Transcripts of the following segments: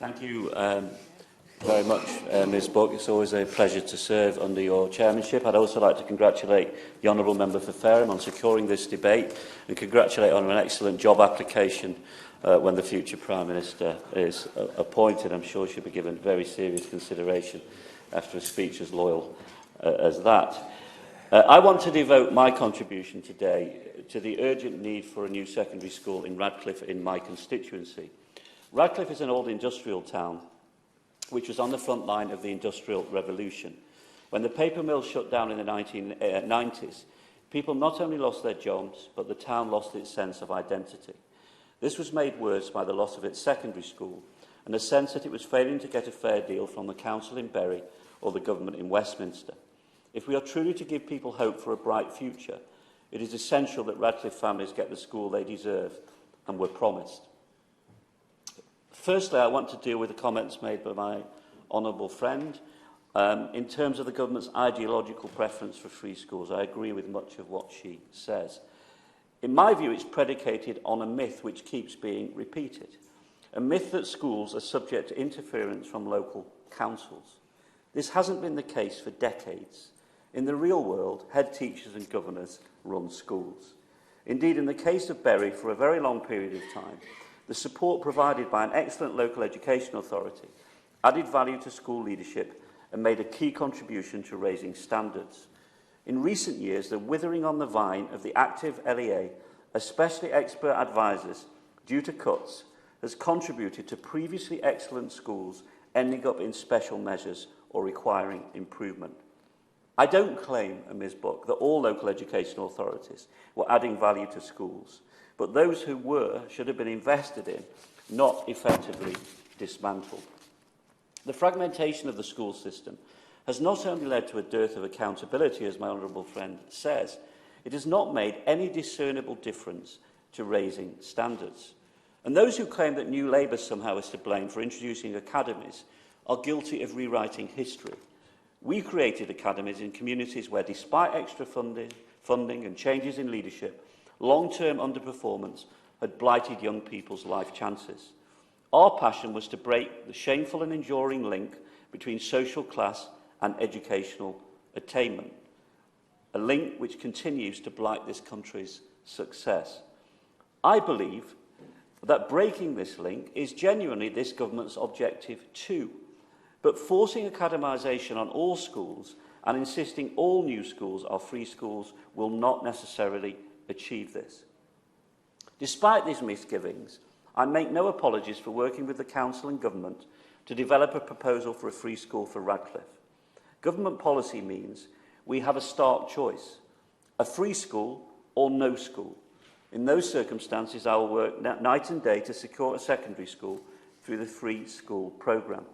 Thank you very much, Ms Buck. It's always a pleasure to serve under your chairmanship. I'd also like to congratulate the Honourable Member for Fareham on securing this debate and congratulate on an excellent job application when the future Prime Minister is appointed. I'm sure she'll be given very serious consideration after a speech as loyal as that. I want to devote my contribution today to the urgent need for a new secondary school in Radcliffe in my constituency. Radcliffe is an old industrial town which was on the front line of the Industrial Revolution. When the paper mill shut down in the 1990s, people not only lost their jobs, but the town lost its sense of identity. This was made worse by the loss of its secondary school and a sense that it was failing to get a fair deal from the council in Bury or the government in Westminster. If we are truly to give people hope for a bright future, it is essential that Radcliffe families get the school they deserve and were promised. Firstly, I want to deal with the comments made by my honourable friend. In terms of the government's ideological preference for free schools, I agree with much of what she says. In my view, it's predicated on a myth which keeps being repeated, a myth that schools are subject to interference from local councils. This hasn't been the case for decades. In the real world, head teachers and governors run schools. Indeed, in the case of Bury, for a very long period of time, the support provided by an excellent local education authority added value to school leadership and made a key contribution to raising standards. In recent years, the withering on the vine of the active LEA, especially expert advisors, due to cuts, has contributed to previously excellent schools ending up in special measures or requiring improvement. I don't claim, Ms Buck, that all local educational authorities were adding value to schools, but those who were should have been invested in, not effectively dismantled. The fragmentation of the school system has not only led to a dearth of accountability, as my honourable friend says, it has not made any discernible difference to raising standards. And those who claim that New Labour somehow is to blame for introducing academies are guilty of rewriting history. We created academies in communities where, despite extra funding and changes in leadership, long-term underperformance had blighted young people's life chances. Our passion was to break the shameful and enduring link between social class and educational attainment, a link which continues to blight this country's success. I believe that breaking this link is genuinely this government's objective too, but forcing academisation on all schools and insisting all new schools are free schools will not necessarily achieve this. Despite these misgivings, I make no apologies for working with the Council and Government to develop a proposal for a free school for Radcliffe. Government policy means we have a stark choice, a free school or no school. In those circumstances, I will work night and day to secure a secondary school through the free school programme.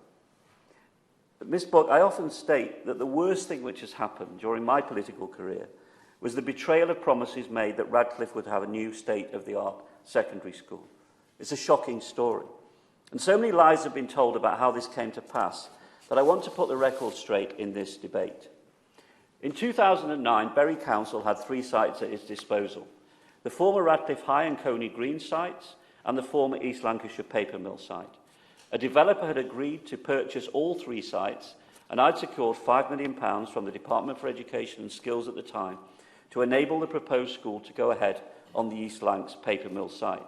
But Ms Buck, I often state that the worst thing which has happened during my political career was the betrayal of promises made that Radcliffe would have a new state-of-the-art secondary school. It's a shocking story. And so many lies have been told about how this came to pass that I want to put the record straight in this debate. In 2009, Bury Council had 3 sites at its disposal: the former Radcliffe High and Coney Green sites and the former East Lancashire paper mill site. A developer had agreed to purchase all 3 sites, and I'd secured £5 million from the Department for Education and Skills at the time to enable the proposed school to go ahead on the East Lancs paper mill site.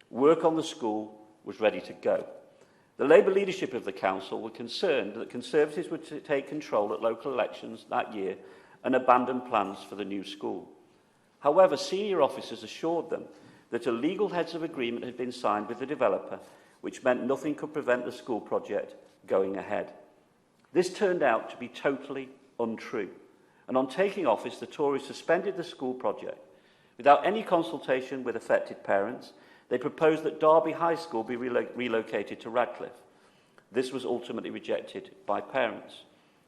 Work on the school was ready to go. The Labour leadership of the council were concerned that Conservatives would take control at local elections that year and abandon plans for the new school. However, senior officers assured them that a legal heads of agreement had been signed with the developer, which meant nothing could prevent the school project going ahead. This turned out to be totally untrue, and on taking office, the Tories suspended the school project. Without any consultation with affected parents, they proposed that Derby High School be relocated to Radcliffe. This was ultimately rejected by parents.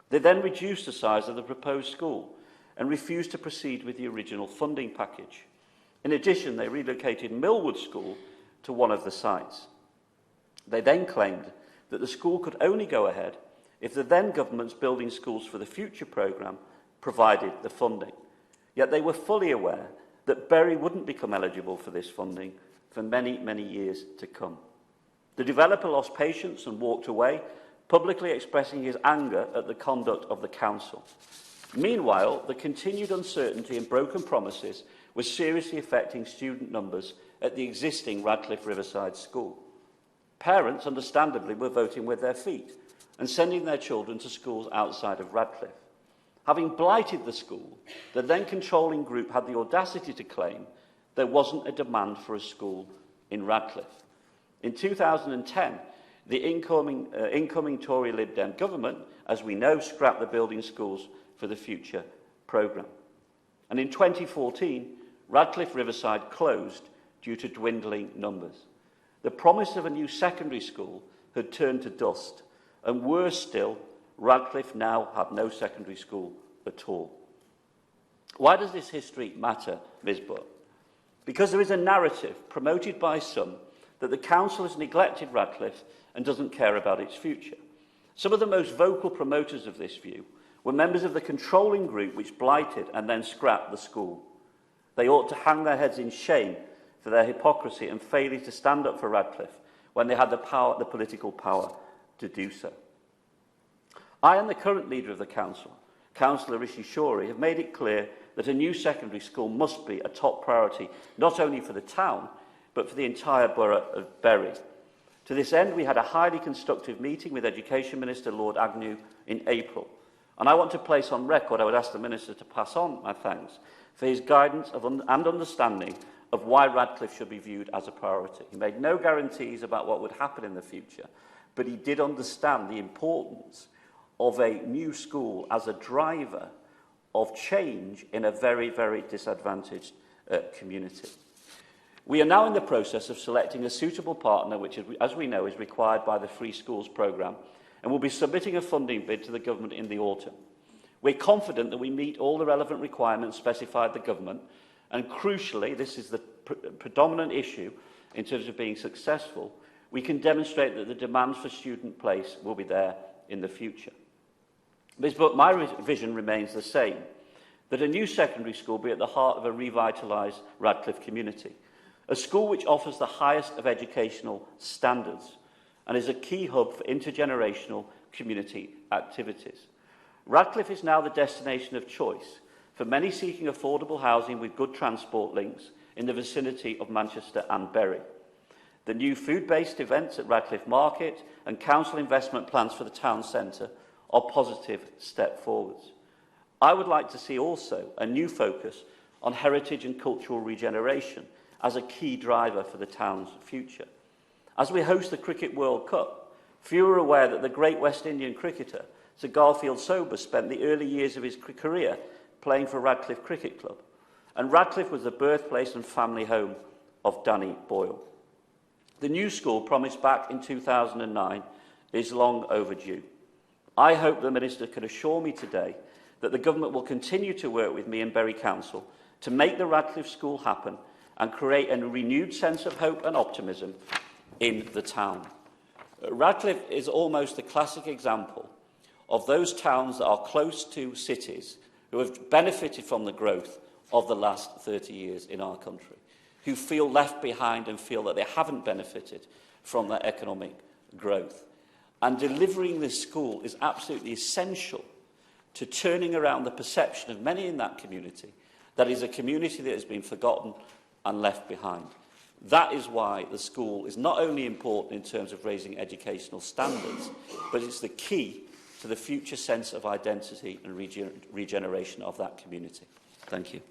They then reduced the size of the proposed school and refused to proceed with the original funding package. In addition, they relocated Millwood School to one of the sites. They then claimed that the school could only go ahead if the then government's Building Schools for the Future programme provided the funding. Yet they were fully aware that Bury wouldn't become eligible for this funding for many, many years to come. The developer lost patience and walked away, publicly expressing his anger at the conduct of the council. Meanwhile, the continued uncertainty and broken promises was seriously affecting student numbers at the existing Radcliffe Riverside School. Parents, understandably, were voting with their feet and sending their children to schools outside of Radcliffe. Having blighted the school, the then controlling group had the audacity to claim there wasn't a demand for a school in Radcliffe. In 2010, the incoming Tory Lib Dem government, as we know, scrapped the Building Schools for the Future programme. And in 2014, Radcliffe Riverside closed due to dwindling numbers. The promise of a new secondary school had turned to dust, and worse still, Radcliffe now had no secondary school at all. Why does this history matter, Ms. Butt? Because there is a narrative promoted by some that the council has neglected Radcliffe and doesn't care about its future. Some of the most vocal promoters of this view were members of the controlling group which blighted and then scrapped the school. They ought to hang their heads in shame for their hypocrisy and failure to stand up for Radcliffe when they had the political power to do so. I and the current leader of the council, Councillor Rishi Shorey, have made it clear that a new secondary school must be a top priority, not only for the town, but for the entire borough of Bury. To this end, we had a highly constructive meeting with Education Minister Lord Agnew in April. And I want to place on record, I would ask the Minister to pass on my thanks for his guidance and understanding of why Radcliffe should be viewed as a priority. He made no guarantees about what would happen in the future, but he did understand the importance of a new school as a driver of change in a very, very disadvantaged community. We are now in the process of selecting a suitable partner, which, as we know, is required by the Free Schools programme, and will be submitting a funding bid to the government in the autumn. We're confident that we meet all the relevant requirements specified by the government, and crucially, this is the predominant issue in terms of being successful, we can demonstrate that the demands for student place will be there in the future. But my vision remains the same, that a new secondary school be at the heart of a revitalised Radcliffe community, a school which offers the highest of educational standards and is a key hub for intergenerational community activities. Radcliffe is now the destination of choice for many seeking affordable housing with good transport links in the vicinity of Manchester and Bury. The new food-based events at Radcliffe Market and council investment plans for the town centre are positive step forwards. I would like to see also a new focus on heritage and cultural regeneration as a key driver for the town's future. As we host the Cricket World Cup, few are aware that the great West Indian cricketer, Sir Garfield Sobers, spent the early years of his career playing for Radcliffe Cricket Club, and Radcliffe was the birthplace and family home of Danny Boyle. The new school, promised back in 2009, is long overdue. I hope the Minister can assure me today that the Government will continue to work with me and Bury Council to make the Radcliffe School happen and create a renewed sense of hope and optimism in the town. Radcliffe is almost a classic example of those towns that are close to cities who have benefited from the growth of the last 30 years in our country, who feel left behind and feel that they haven't benefited from that economic growth. And delivering this school is absolutely essential to turning around the perception of many in that community that is a community that has been forgotten and left behind. That is why the school is not only important in terms of raising educational standards, but it's the key to the future sense of identity and regeneration of that community. Thank you.